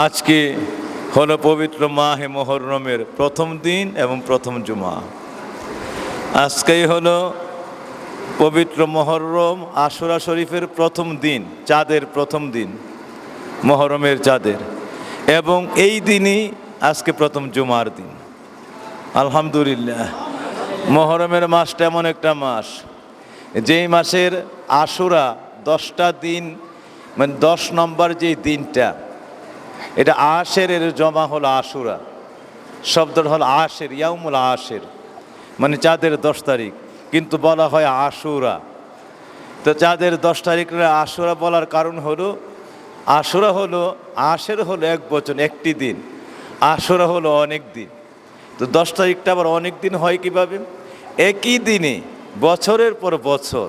আজকে হলো পবিত্র মাহে মুহররমের প্রথম দিন এবং প্রথম জুমা। আজকেই হলো পবিত্র মুহররম আশুরা শরীফের প্রথম দিন, চাঁদের প্রথম দিন, মুহররমের চাঁদের, এবং এই দিনই আজকে প্রথম জুমার দিন। আলহামদুলিল্লাহ, মুহররমের মাসটা এমন একটা মাস, যেই মাসের আশুরা 10টা দিন, মানে 10 নম্বর যেই দিনটা, এটা আশের এর জমা হলো আশুরা, শব্দটা হলো আশের, ইয়াউমুল আশের, মানে চাঁদের 10 তারিখ, কিন্তু বলা হয় আশুরা। তো চাঁদের 10 তারিখের আশুরা বলার কারণ হলো, আশুরা হলো, আশের হলো এক বচন, একটি দিন, আশুরা হলো অনেক দিন। তো 10 তারিখটা আবার অনেক দিন হয় কিভাবে? একই দিনে বছরের পর বছর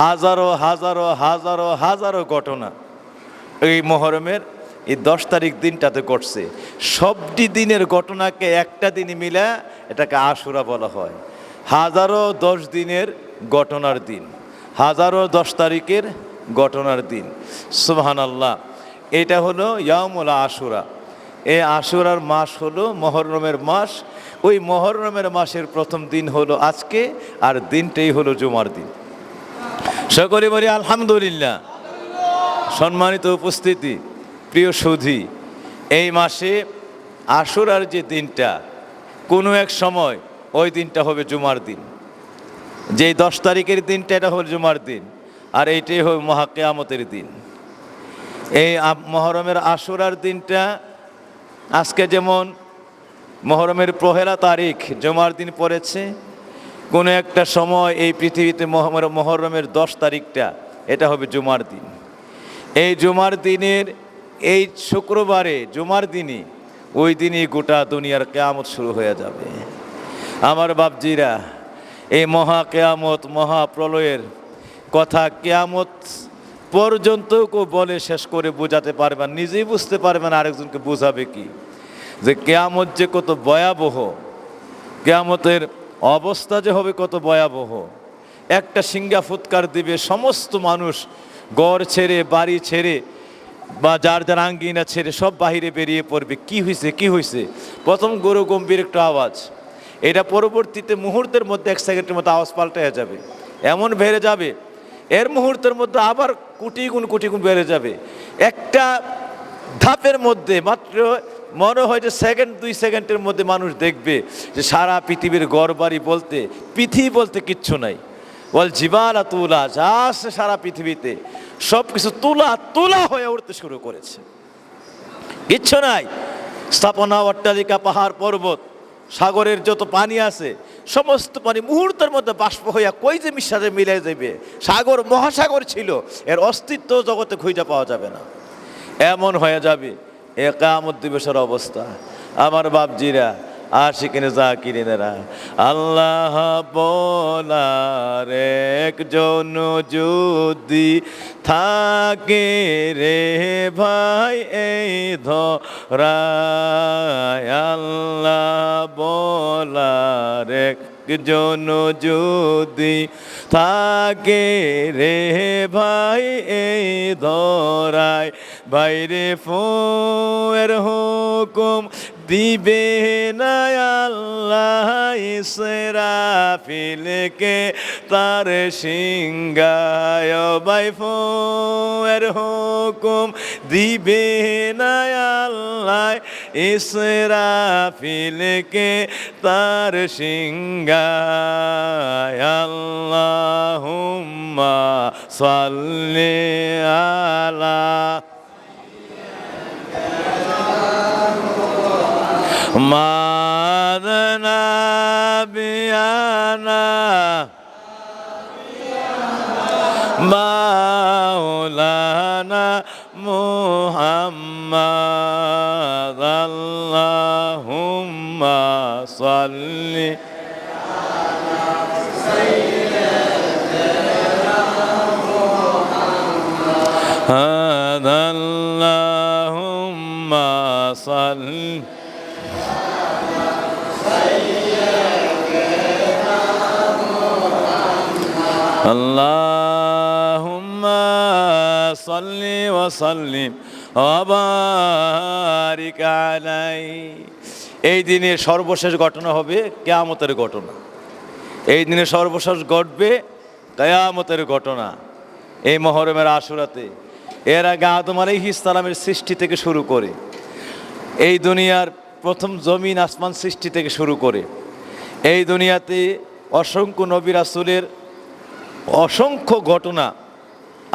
হাজারো হাজারো হাজারো হাজারো ঘটনা এই মুহররমের এই 10 তারিখ দিনটাতে ঘটছে। সবটি দিনের ঘটনাকে একটা দিনে মিলা এটাকে আশুরা বলা হয়। হাজারো 10 দিনের ঘটনার দিন, হাজারো 10 তারিখের ঘটনার দিন। সুবহানাল্লাহ, এটা হলো ইয়াউমুল আশুরা। এই আশুরার মাস হলো মুহররমের মাস। ওই মুহররমের মাসের প্রথম দিন হলো আজকে, আর দিনটাই হলো জুমার দিন। সকলে বলি আলহামদুলিল্লাহ। সম্মানিত উপস্থিতি, প্রিয় সুধী, এই মাসে আশুরার যে দিনটা, কোনো এক সময় ওই দিনটা হবে জুমার দিন। যেই 10 তারিখের দিনটা, এটা হলো জুমার দিন, আর এইটাই হবে মহা কিয়ামতের দিন। এই মুহররমের আশুরার দিনটা আজকে যেমন মুহররমের 1 তারিখ জুমার দিন পড়েছে, কোনো একটা সময় এই পৃথিবীতে মুহররমের 10 তারিখটা এটা হবে জুমার দিন। এই জুমার দিনের এই শুক্রবারে জুমার দিনই, ওই দিনই গোটা দুনিয়ার কিয়ামত শুরু হয়ে যাবে। আমার বাপজিরা, এই মহা কিয়ামত, মহাপ্রলয়ের কথা কিয়ামত পর্যন্ত কেউ বলে শেষ করে বোঝাতে পারবে না, নিজেই বুঝতে পারবে না, আরেকজনকে বোঝাবে কি যে কিয়ামত যে কত ভয়াবহ, কিয়ামতের অবস্থা যে হবে কত ভয়াবহ। একটা সিংহা ফুৎকার দিবে, সমস্ত মানুষ ঘর ছেড়ে, বাড়ি ছেড়ে, বা যার যার আঙ্গিনা ছেড়ে সব বাহিরে বেরিয়ে পড়বে। কি হয়েছে, কি হয়েছে? প্রথম গরু গম্ভীর একটা আওয়াজ, এটা পরবর্তীতে মুহূর্তের মধ্যে 1 সেকেন্ডের মধ্যে আওয়াজ পাল্টে যাবে, এমন বেড়ে যাবে, এর মুহূর্তের মধ্যে আবার কোটি গুণ বেড়ে যাবে। একটা ধাপের মধ্যে মাত্র মনে হয় যে 2 সেকেন্ডের মধ্যে মানুষ দেখবে যে সারা পৃথিবীর ঘর বাড়ি বলতে, পৃথিবী বলতে কিচ্ছু নাই। বল জিবালা তুলা, যা আছে সারা পৃথিবীতে সব কিছু তুলা তুলা হয়ে উঠতে শুরু করেছে, কিচ্ছু নাই। স্থাপনা, অট্টালিকা, পাহাড় পর্বত, সাগরের যত পানি আছে সমস্ত পানি মুহূর্তের মধ্যে বাষ্প হইয়া কই যে মিশাতে মিলে যাবে। সাগর মহাসাগর ছিল, এর অস্তিত্ব জগতে খুঁজে পাওয়া যাবে না, এমন হয়ে যাবে এ কিয়ামত দিবসের অবস্থা। আমার বাপজিরা, আশিকিনে জাকিরিনেরা, আল্লাহ বলার একজন যদি থাকে রে ভাই এই ধরায়, আল্লাহ বলার একজন যদি থাকে রে ভাই এই ধরায়, বাইরে ফোয়ের হুকুম দিবে না আল্লাহ ইসরাফিলকে তার সিংহায়, বাই ফোয়ের হুকুম দিবে না আল্লাহ ইসরাফিলকে তার সিংহায়। আল্লাহুম্মা সাল্লি আলা মাদনা বিয়ানা মাওলানা মুহাম্মদ, আল্লাহুম্মা সাল্লি আল্লাহুম্মা সাল্লি আল্লাহুম্মা সাল্লি ওয়া সাল্লিম ওয়াবারিক আলাইহি। এই দিনে সর্বশেষ ঘটনা হবে কিয়ামতের ঘটনা। এই দিনে সর্বশেষ ঘটবে কিয়ামতের ঘটনা এই মুহররমের আশুরাতে। এর আগে আদম আলাইহিস সালামের সৃষ্টি থেকে শুরু করে এই দুনিয়ার প্রথম জমিন আসমান সৃষ্টি থেকে শুরু করে এই দুনিয়াতে অসংখ্য নবী রাসূলের অসংখ্য ঘটনা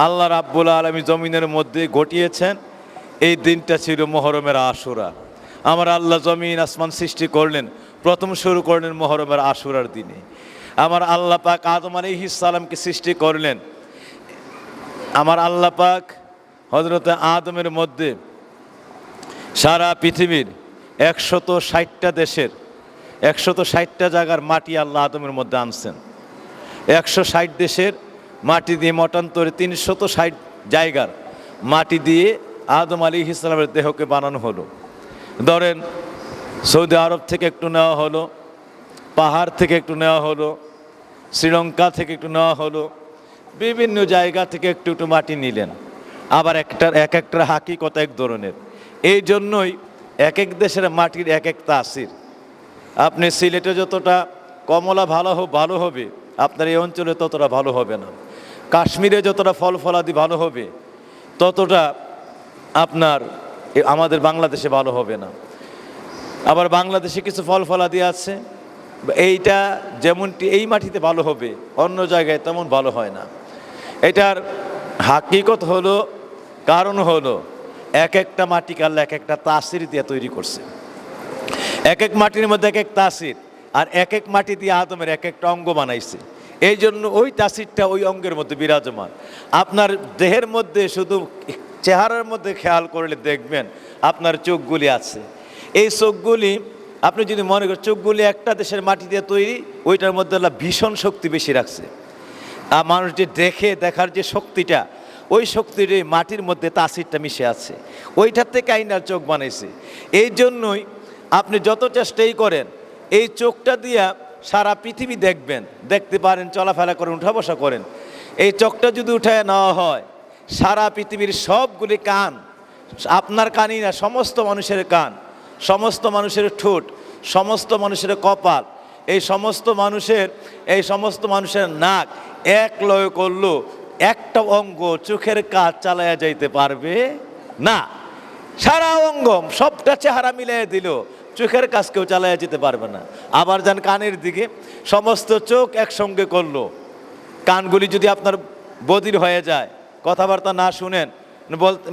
আল্লাহ রাব্বুল আলামিন জমিনের মধ্যে ঘটিয়েছেন। এই দিনটা ছিল মুহররমের আশুরা। আমার আল্লাহ জমিন আসমান সৃষ্টি করলেন, প্রথম শুরু করলেন মুহররমের আশুরার দিনে। আমার আল্লাহ পাক আদম আলাইহিস সালামকে সৃষ্টি করলেন। আমার আল্লাহ পাক হযরত আদমের মধ্যে সারা পৃথিবীর 160টা দেশের 160টা জায়গার মাটি আল্লাহ আদমের মধ্যে আনছেন। 160 দেশের মাটি দিয়ে মতান্তরে 360 জায়গার মাটি দিয়ে আদম আলাইহিস সালামের দেহকে বানানো হলো। ধরেন সৌদি আরব থেকে একটু নেওয়া হলো, পাহাড় থেকে একটু নেওয়া হলো, শ্রীলঙ্কা থেকে একটু নেওয়া হলো, বিভিন্ন জায়গা থেকে একটু একটু মাটি নিলেন। আবার এক একটার হাকিকত এক ধরনের। এই জন্যই এক এক দেশের মাটির এক এক তাসির। আপনি সিলেটে যতটা কমলা ভালো হবে, আপনার এই অঞ্চলে ততটা ভালো হবে না। কাশ্মীরে যতটা ফল ফলাদি ভালো হবে, ততটা আপনার আমাদের বাংলাদেশে ভালো হবে না। আবার বাংলাদেশে কিছু ফল ফলাদি আছে, এইটা যেমনটি এই মাটিতে ভালো হবে, অন্য জায়গায় তেমন ভালো হয় না। এটার হাকিকত হলো, কারণ হলো এক একটা মাটিকে আল্লাহ এক একটা তাসির দিয়ে তৈরি করছে। এক এক মাটির মধ্যে এক এক তাসির, আর এক এক মাটি দিয়ে আদমের এক একটা অঙ্গ বানাইছে। এই জন্য ওই তাসিরটা ওই অঙ্গের মধ্যে বিরাজমান। আপনার দেহের মধ্যে শুধু চেহারার মধ্যে খেয়াল করলে দেখবেন আপনার চোখগুলি আছে। এই চোখগুলি আপনি যদি মনে করেন চোখগুলি একটা দেশের মাটি দিয়ে তৈরি, ওইটার মধ্যে আল্লাহ ভীষণ শক্তি বেশি রাখছে। আর মানুষ যে দেখার যে শক্তিটা, ওই শক্তির এই মাটির মধ্যে তাসিরটা মিশে আছে, ওইটার থেকে আইনার চোখ বানাইছে। এই জন্যই আপনি যত চেষ্টাই করেন এই চোখটা দিয়া সারা পৃথিবী দেখবেন, দেখতে পারেন, চলাফেরা করেন, উঠা বসা করেন। এই চোখটা যদি উঠায় নেওয়া হয়, সারা পৃথিবীর সবগুলি কান, আপনার কানই না, সমস্ত মানুষের কান, সমস্ত মানুষের ঠোঁট, সমস্ত মানুষের কপাল, এই সমস্ত মানুষের নাক এক লয় করলো, একটা অঙ্গ চোখের কাজ চালায়া যাইতে পারবে না। সারা অঙ্গ সবটা চেহারা মিলিয়ে দিল, চোখের কাজ কেউ চালায়া যেতে পারবে না। আবার যান কানের দিকে, সমস্ত চোখ একসঙ্গে করলো, কানগুলি যদি আপনার বধির হয়ে যায়, কথাবার্তা না শুনেন,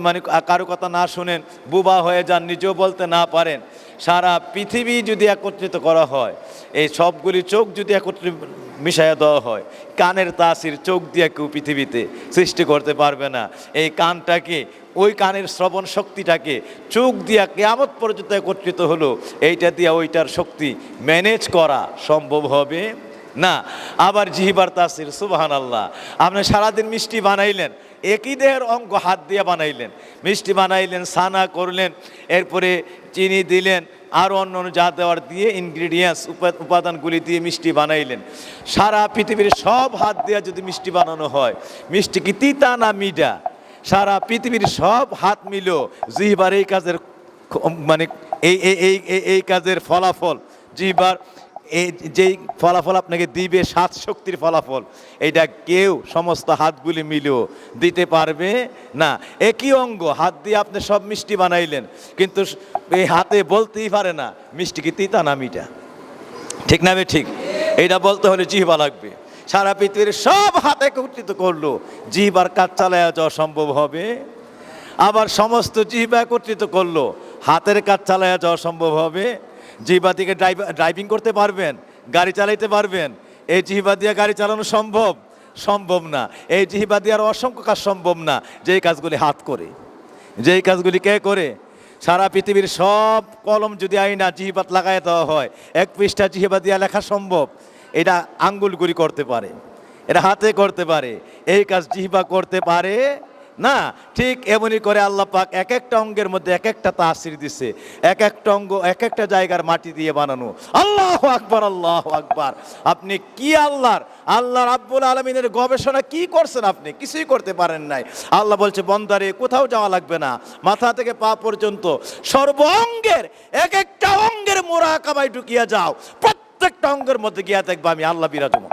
মানে কারো কথা না শুনেন, বুবা হয়ে যান, নিজেও বলতে না পারেন, সারা পৃথিবী যদি একত্রিত করা হয়, এই সবগুলি চোখ যদি একত্রিত মিশাইয়া দেওয়া হয়, কানের তাসির চোখ দিয়ে কেউ পৃথিবীতে সৃষ্টি করতে পারবে না। এই কানটাকে, ওই কানের শ্রবণ শক্তিটাকে চোখ দিয়া কিয়ামত পর্যন্ত একত্রিত হলো, এইটা দিয়া ওইটার শক্তি ম্যানেজ করা সম্ভব হবে না। আবার জিহ্বার তাসির, সুবহানাল্লাহ। আপনি সারাদিন মিষ্টি বানাইলেন, একই দেহের অঙ্গ হাত দিয়ে বানাইলেন, মিষ্টি বানাইলেন, ছানা করলেন, এরপরে চিনি দিলেন, আরও অন্য যা দেওয়ার দিয়ে ইনগ্রিডিয়েন্টস উপাদানগুলি দিয়ে মিষ্টি বানাইলেন। সারা পৃথিবীর সব হাত দিয়ে যদি মিষ্টি বানানো হয়, মিষ্টি কি তিতা না মিঠা? সারা পৃথিবীর সব হাত মিল জিহ্বার এই কাজের, মানে এই কাজের ফলাফল, জিহ্বার এই যেই ফলাফল আপনাকে দিবে, সাত শক্তির ফলাফল, এইটা কেউ সমস্ত হাতগুলি মিলেও দিতে পারবে না। একই অঙ্গ হাত দিয়ে আপনি সব মিষ্টি বানাইলেন, কিন্তু এই হাতে বলতেই পারে না মিষ্টি কি তিতা না মিঠা। ঠিক না? ঠিক। এইটা বলতে হলে জিহ্বা লাগবে। সারা পৃথিবীর সব হাতে একত্রিত করলো, জিহ্বার কাজ চালায়া যাওয়া সম্ভব হবে? আবার সমস্ত জিহ্বা একত্রিত করলো, হাতের কাজ চালায়া যাওয়া সম্ভব হবে? জিহ্বা থেকে ড্রাইভিং করতে পারবেন, গাড়ি চালাইতে পারবেন? এই জিহ্বা দিয়ে গাড়ি চালানো সম্ভব না। এই জিহ্বা দিয়ে আর অসংখ্য কাজ সম্ভব না, যেই কাজগুলি হাত করে, যেই কাজগুলি কে করে। সারা পৃথিবীর সব কলম যদি আইনা জিহ্বাত লাগাই দেওয়া হয়, এক পৃষ্ঠা জিহ্বা দিয়ে লেখা সম্ভব? এটা আঙ্গুলগুলি করতে পারে, এটা হাতে করতে পারে, এই কাজ জিহ্বা করতে পারে না, ঠিক এমনই করে আল্লাহ পাক এক একটা অঙ্গের মধ্যে এক একটা তাসির দিছে, এক একটা অঙ্গ এক একটা জায়গার মাটি দিয়ে বানানো। আল্লাহু আকবার, আল্লাহু আকবার। আপনি কি আল্লাহ রাব্বুল আলামিনের গবেষণা কি করছেন? আপনি কিছুই করতে পারেন নাই। আল্লাহ বলছে, বন্দারে কোথাও যাওয়া লাগবে না, মাথা থেকে পা পর্যন্ত সর্ব অঙ্গের এক একটা অঙ্গের মুরাকাবায় ঢুকিয়া যাও, প্রত্যেকটা অঙ্গের মধ্যে গিয়া দেখবা আমি আল্লাহ বিরাজমান।